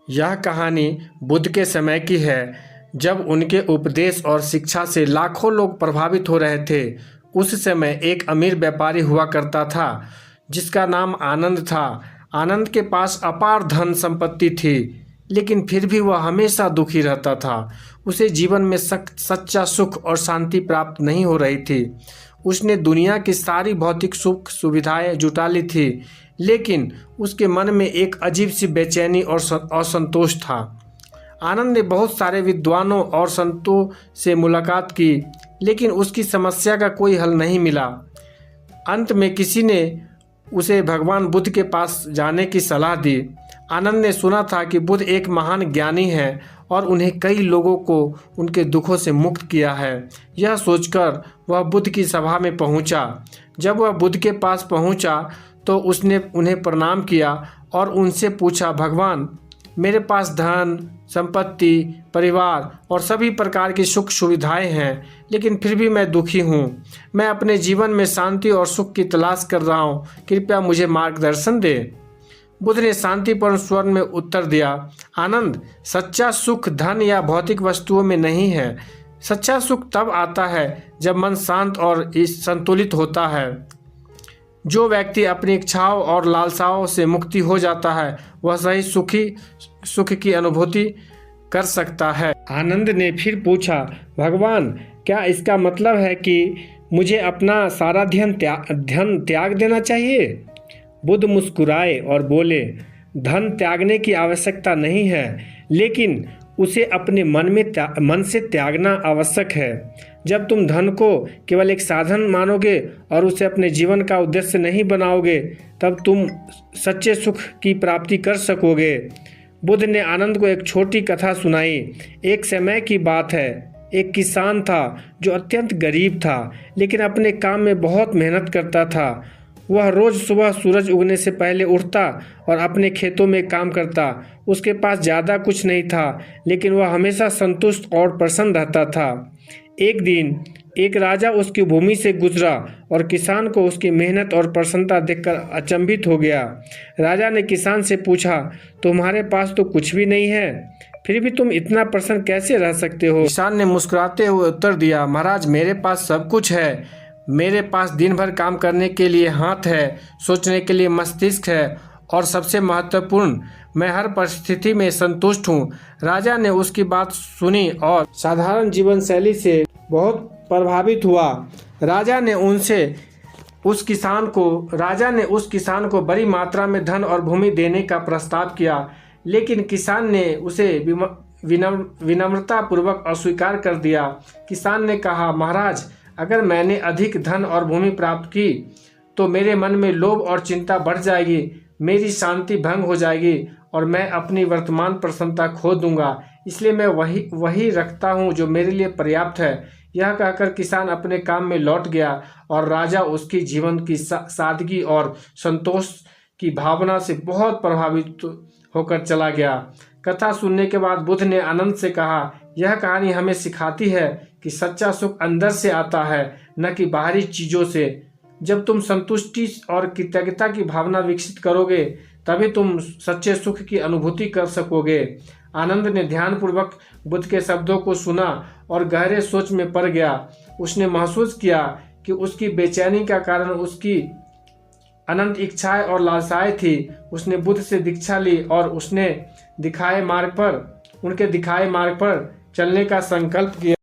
यह कहानी बुद्ध के समय की है, जब उनके उपदेश और शिक्षा से लाखों लोग प्रभावित हो रहे थे। उस समय एक अमीर व्यापारी हुआ करता था, जिसका नाम आनंद था। आनंद के पास अपार धन संपत्ति थी, लेकिन फिर भी वह हमेशा दुखी रहता था। उसे जीवन में सच्चा सुख और शांति प्राप्त नहीं हो रही थी। उसने दुनिया की सारी भौतिक सुख सुविधाएं जुटा ली थी, लेकिन उसके मन में एक अजीब सी बेचैनी और असंतोष था। आनंद ने बहुत सारे विद्वानों और संतों से मुलाकात की, लेकिन उसकी समस्या का कोई हल नहीं मिला। अंत में किसी ने उसे भगवान बुद्ध के पास जाने की सलाह दी। आनंद ने सुना था कि बुद्ध एक महान ज्ञानी हैं और उन्हें कई लोगों को उनके दुखों से मुक्त किया है। यह सोचकर वह बुद्ध की सभा में पहुंचा। जब वह बुद्ध के पास पहुंचा तो उसने उन्हें प्रणाम किया और उनसे पूछा, भगवान, मेरे पास धन संपत्ति, परिवार और सभी प्रकार की सुख सुविधाएं हैं, लेकिन फिर भी मैं दुखी हूँ। मैं अपने जीवन में शांति और सुख की तलाश कर रहा हूँ। कृपया मुझे मार्गदर्शन दे। बुद्ध ने शांतिपूर्ण स्वर में उत्तर दिया, आनंद, सच्चा सुख धन या भौतिक वस्तुओं में नहीं है। सच्चा सुख तब आता है जब मन शांत और संतुलित होता है। जो व्यक्ति अपनी इच्छाओं और लालसाओं से मुक्ति हो जाता है, वह सही सुख की अनुभूति कर सकता है। आनंद ने फिर पूछा, भगवान, क्या इसका मतलब है कि मुझे अपना सारा धन त्याग देना चाहिए? बुद्ध मुस्कुराए और बोले, धन त्यागने की आवश्यकता नहीं है, लेकिन उसे अपने मन से त्यागना आवश्यक है। जब तुम धन को केवल एक साधन मानोगे और उसे अपने जीवन का उद्देश्य नहीं बनाओगे, तब तुम सच्चे सुख की प्राप्ति कर सकोगे। बुद्ध ने आनंद को एक छोटी कथा सुनाई। एक समय की बात है, एक किसान था जो अत्यंत गरीब था, लेकिन अपने काम में बहुत मेहनत करता था। वह रोज़ सुबह सूरज उगने से पहले उठता और अपने खेतों में काम करता। उसके पास ज़्यादा कुछ नहीं था, लेकिन वह हमेशा संतुष्ट और प्रसन्न रहता था। एक दिन एक राजा उसकी भूमि से गुजरा और किसान को उसकी मेहनत और प्रसन्नता देखकर अचंभित हो गया। राजा ने किसान से पूछा, तुम्हारे पास तो कुछ भी नहीं है, फिर भी तुम इतना प्रसन्न कैसे रह सकते हो? किसान ने मुस्कुराते हुए उत्तर दिया, महाराज, मेरे पास सब कुछ है। मेरे पास दिन भर काम करने के लिए हाथ है, सोचने के लिए मस्तिष्क है, और सबसे महत्वपूर्ण, मैं हर परिस्थिति में संतुष्ट हूँ। राजा ने उसकी बात सुनी और साधारण जीवन शैली से बहुत प्रभावित हुआ। राजा ने उस किसान को बड़ी मात्रा में धन और भूमि देने का प्रस्ताव किया, लेकिन किसान ने उसे विनम्रतापूर्वक अस्वीकार कर दिया। किसान ने कहा, महाराज, अगर मैंने अधिक धन और भूमि प्राप्त की तो मेरे मन में लोभ और चिंता बढ़ जाएगी, मेरी शांति भंग हो जाएगी और मैं अपनी वर्तमान प्रसन्नता खो दूंगा। इसलिए मैं वही रखता हूँ जो मेरे लिए पर्याप्त है। यह कहकर किसान अपने काम में लौट गया और राजा उसकी जीवन की सादगी और संतोष की भावना से बहुत प्रभावित होकर चला गया। कथा सुनने के बाद बुद्ध ने आनंद से कहा, यह कहानी हमें सिखाती है कि सच्चा सुख अंदर से आता है, न कि बाहरी चीज़ों से। जब तुम संतुष्टि और कृतज्ञता की भावना विकसित करोगे, तभी तुम सच्चे सुख की अनुभूति कर सकोगे। आनंद ने ध्यानपूर्वक बुद्ध के शब्दों को सुना और गहरे सोच में पड़ गया। उसने महसूस किया कि उसकी बेचैनी का कारण उसकी अनंत इच्छाएं और लालसाएं थी। उसने बुद्ध से दीक्षा ली और उनके दिखाए मार्ग पर चलने का संकल्प किया।